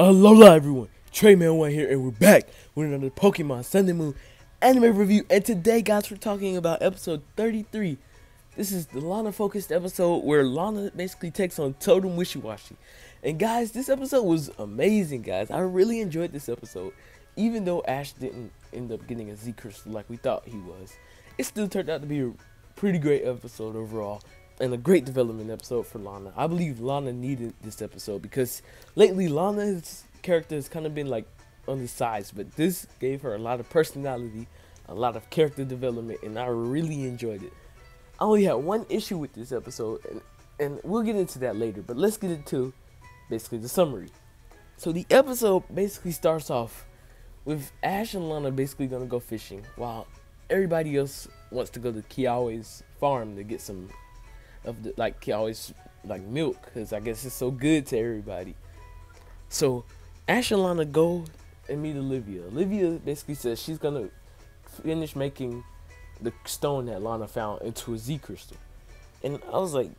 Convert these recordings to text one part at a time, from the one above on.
Alola everyone, Treyman1 here, and we're back with another Pokemon Sunday Moon anime review. And today, guys, we're talking about episode 33. This is the Lana focused episode where Lana basically takes on Totem Wishiwashi. And guys, this episode was amazing, guys. I really enjoyed this episode. Even though Ash didn't end up getting a Z Crystal like we thought he was, it still turned out to be a pretty great episode overall. And a great development episode for Lana. I believe Lana needed this episode because lately Lana's character has kind of been like on the sides, but this gave her a lot of personality, a lot of character development, and I really enjoyed it. I only had one issue with this episode, and we'll get into that later, but let's get into basically the summary. So the episode basically starts off with Ash and Lana basically gonna go fishing while everybody else wants to go to Kiawe's farm to get some of the Kiawe's milk, because I guess it's so good to everybody. So Ash and Lana go and meet Olivia. Olivia basically says she's gonna finish making the stone that Lana found into a Z crystal. And I was like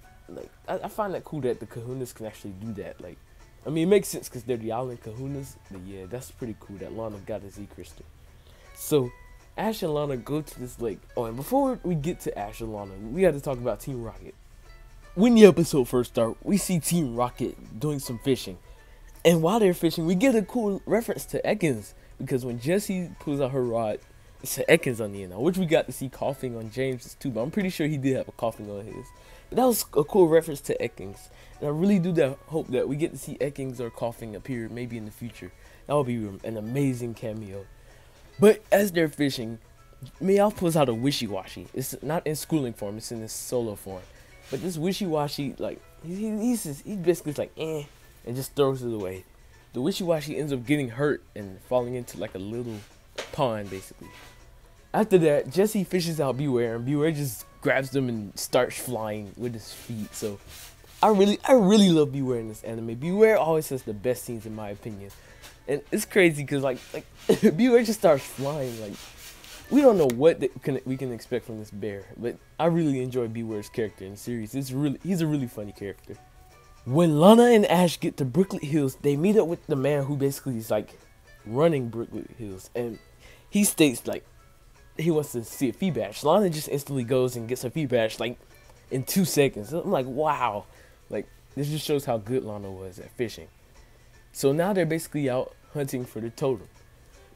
I find that cool that the Kahunas can actually do that. I mean, it makes sense because they're the island Kahunas, but yeah, that's pretty cool that Lana got a Z crystal. So Ash and Lana go to this lake. Oh, and before we get to Ash and Lana, we got to talk about Team Rocket. When the episode first starts, we see Team Rocket doing some fishing. And while they're fishing, we get a cool reference to Ekans. Because when Jessie pulls out her rod, it's an Ekans on the end. Which we got to see coughing on James's too. But I'm pretty sure he did have a coughing on his. But that was a cool reference to Ekans. And I really do hope that we get to see Ekans or coughing appear maybe in the future. That would be an amazing cameo. But as they're fishing, Meowth pulls out a wishiwashi. It's not in schooling form, it's in his solo form. But this wishiwashi, he basically like, and just throws it away. The wishiwashi ends up getting hurt and falling into like a little pond, basically. After that, Jessie fishes out Beware, and Beware just grabs them and starts flying with his feet. So I really love Beware in this anime. Beware always has the best scenes in my opinion. And it's crazy because like Beware just starts flying. We don't know what we can expect from this bear, but I really enjoy Beware's character in the series. He's a really funny character. When Lana and Ash get to Brooklet Hills, they meet up with the man who basically is running Brooklet Hills, and he states he wants to see a fee badge. Lana just instantly goes and gets a fee badge in 2 seconds. I'm like, wow, this just shows how good Lana was at fishing. So now they're basically out hunting for the totem.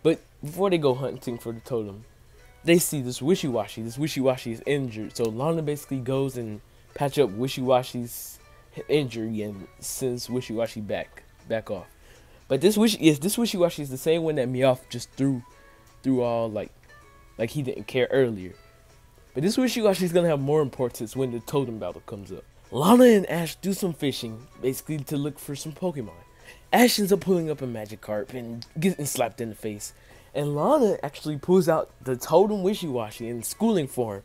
But before they go hunting for the totem, they see this Wishiwashi. This Wishiwashi is injured. So Lana basically goes and patch up Wishiwashi's injury and sends Wishiwashi back off. But this Wishiwashi is the same one that Meowth just threw all like he didn't care earlier. But this Wishiwashi is gonna have more importance when the totem battle comes up. Lana and Ash do some fishing, basically to look for some Pokemon. Ash ends up pulling up a Magikarp and getting slapped in the face. And Lana actually pulls out the Totem Wishiwashi in schooling form.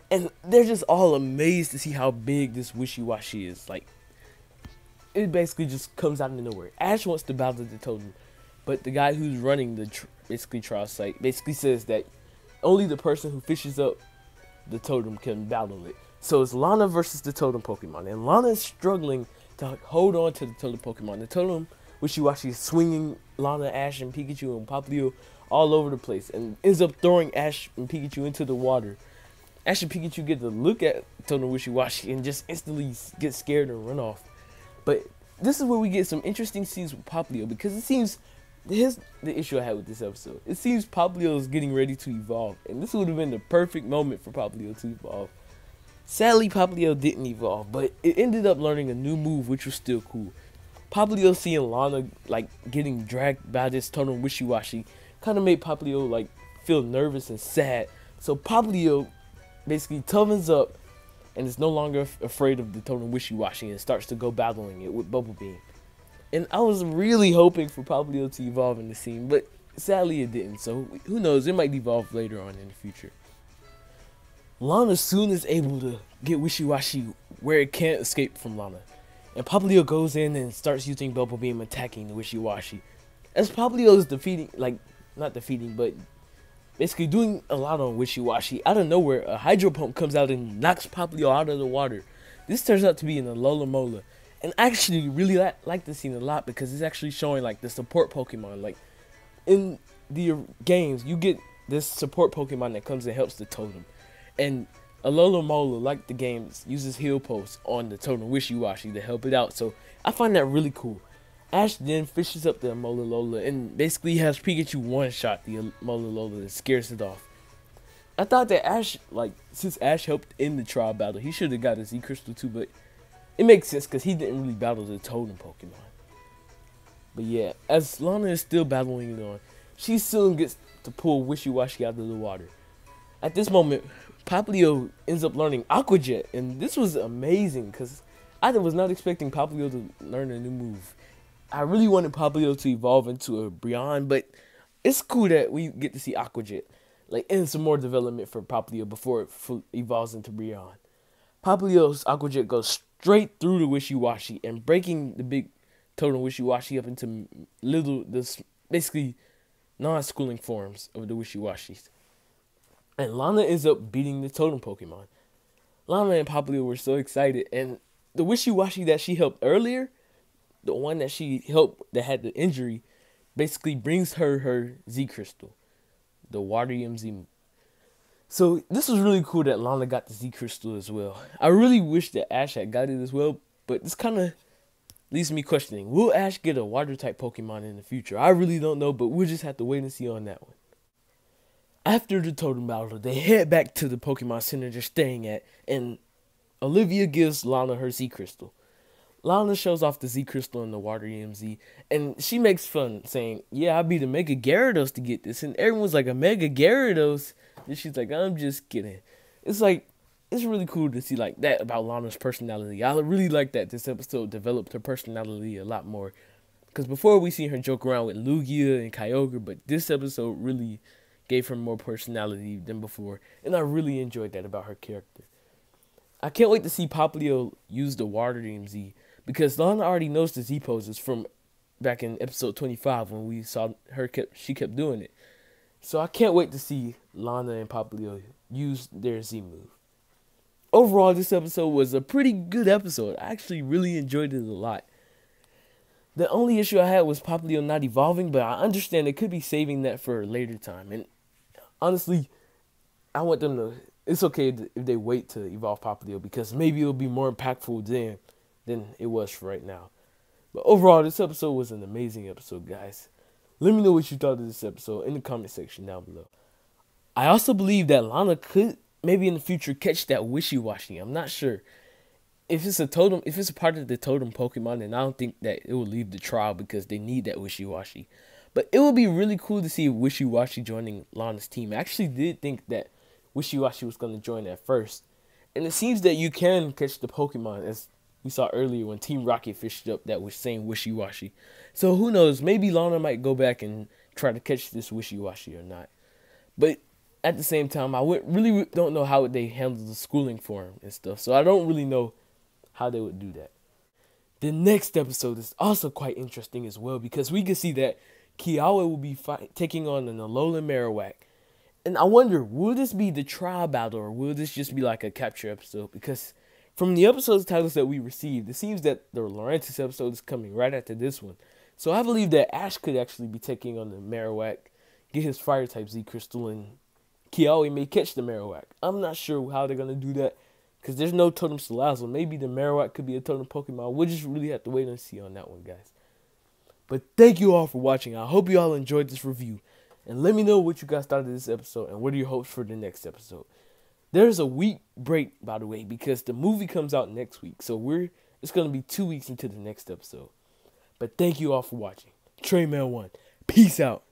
And they're just all amazed to see how big this Wishiwashi is. It basically just comes out of nowhere. Ash wants to battle the Totem, but the guy who's running the trial site basically says that only the person who fishes up the Totem can battle it. So it's Lana versus the Totem Pokemon. And Lana is struggling to hold on to the Totem Pokemon. The Totem Wishiwashi is swinging Lana, Ash, and Pikachu and Popplio all over the place and ends up throwing Ash and Pikachu into the water. Ash and Pikachu get to look at Totem Wishiwashi and just instantly get scared and run off. But this is where we get some interesting scenes with Popplio, because it seems, here's the issue I had with this episode. It seems Popplio is getting ready to evolve, and this would have been the perfect moment for Popplio to evolve. Sadly, Popplio didn't evolve, but it ended up learning a new move, which was still cool. Popplio seeing Lana getting dragged by this Totem Wishiwashi kind of made Popplio feel nervous and sad. So Popplio basically toughens up and is no longer afraid of the Totem Wishiwashi and starts to go battling it with Bubble Beam. And I was really hoping for Popplio to evolve in the scene, but sadly it didn't. So who knows, it might evolve later on in the future. Lana soon is able to get Wishiwashi where it can't escape from Lana. And Popplio goes in and starts using Bubble Beam attacking the Wishiwashi. As Popplio is defeating, not defeating, but basically doing a lot on Wishiwashi, out of nowhere, a Hydro Pump comes out and knocks Popplio out of the water. This turns out to be an Alola Mola. And I actually really like this scene a lot because it's actually showing like the support Pokemon. Like in the games, you get this support Pokemon that comes and helps the Totem. And Alola Mola, like the games, uses heal posts on the Totem Wishiwashi to help it out. So I find that really cool. Ash then fishes up the Alola and basically has Pikachu one-shot the Alola and scares it off. I thought that Ash, like, since Ash helped in the trial battle, he should have got a Z Crystal too, but it makes sense because he didn't really battle the Totem Pokemon. But yeah, as Lana is still battling it on, she soon gets to pull Wishiwashi out of the water. At this moment, Popplio ends up learning Aqua Jet, and this was amazing because I was not expecting Popplio to learn a new move. I really wanted Popplio to evolve into a Brionne, but it's cool that we get to see Aqua Jet, like, and some more development for Popplio before it evolves into Brionne. Popplio's Aqua Jet goes straight through the Wishiwashi and breaking the big Totem Wishiwashi up into basically non-schooling forms of the Wishiwashis. And Lana ends up beating the Totem Pokemon. Lana and Popplio were so excited, and the Wishiwashi that she helped earlier, the one that she helped that had the injury, basically brings her Z Crystal, the Water EMZ. So this was really cool that Lana got the Z Crystal as well. I really wish that Ash had got it as well, but this kind of leaves me questioning, will Ash get a water type Pokemon in the future? I really don't know, but we'll just have to wait and see on that one. After the Totem battle, they head back to the Pokemon Center they're staying at, and Olivia gives Lana her Z Crystal. Lana shows off the Z Crystal and the Water EMZ, and she makes fun, saying, yeah, I'll be the Mega Gyarados to get this. And everyone's like, a Mega Gyarados? And she's like, I'm just kidding. It's like, it's really cool to see like that about Lana's personality. I really like that this episode developed her personality a lot more. Because before we see her joke around with Lugia and Kyogre, but this episode really gave her more personality than before. And I really enjoyed that about her character. I can't wait to see Popplio use the Water EMZ, because Lana already knows the Z poses from back in episode 25 when we saw her she kept doing it. So I can't wait to see Lana and Popplio use their Z move. Overall, this episode was a pretty good episode. I actually really enjoyed it a lot. The only issue I had was Popplio not evolving, but I understand they could be saving that for a later time. And honestly, I want them to, it's okay if they wait to evolve Popplio, because maybe it'll be more impactful then than it was for right now. But overall, this episode was an amazing episode, guys. Let me know what you thought of this episode in the comment section down below. I also believe that Lana could maybe in the future catch that Wishiwashi. I'm not sure. If it's a totem, if it's a part of the Totem Pokemon, then I don't think that it will leave the trial because they need that Wishiwashi. But it would be really cool to see Wishiwashi joining Lana's team. I actually did think that Wishiwashi was going to join at first. And it seems that you can catch the Pokemon, as we saw earlier when Team Rocket fished up that same Wishiwashi. So who knows, maybe Lana might go back and try to catch this Wishiwashi or not. But at the same time, I really don't know how they handle the schooling form and stuff. So I don't really know how they would do that. The next episode is also quite interesting as well, because we can see that Kiawe will be taking on an Alolan Marowak. And I wonder, will this be the trial battle, or will this just be like a capture episode? Because from the episode titles that we received, it seems that the Laurentis episode is coming right after this one. So I believe that Ash could actually be taking on the Marowak, get his Fire-type Z Crystal, and Kiawe may catch the Marowak. I'm not sure how they're going to do that, because there's no Totem Salazzle. Maybe the Marowak could be a Totem Pokemon. We'll just really have to wait and see on that one, guys. But thank you all for watching. I hope you all enjoyed this review. And let me know what you guys thought of this episode and what are your hopes for the next episode. There's a week break, by the way, because the movie comes out next week. So it's going to be 2 weeks into the next episode. But thank you all for watching. Treyman1. Peace out.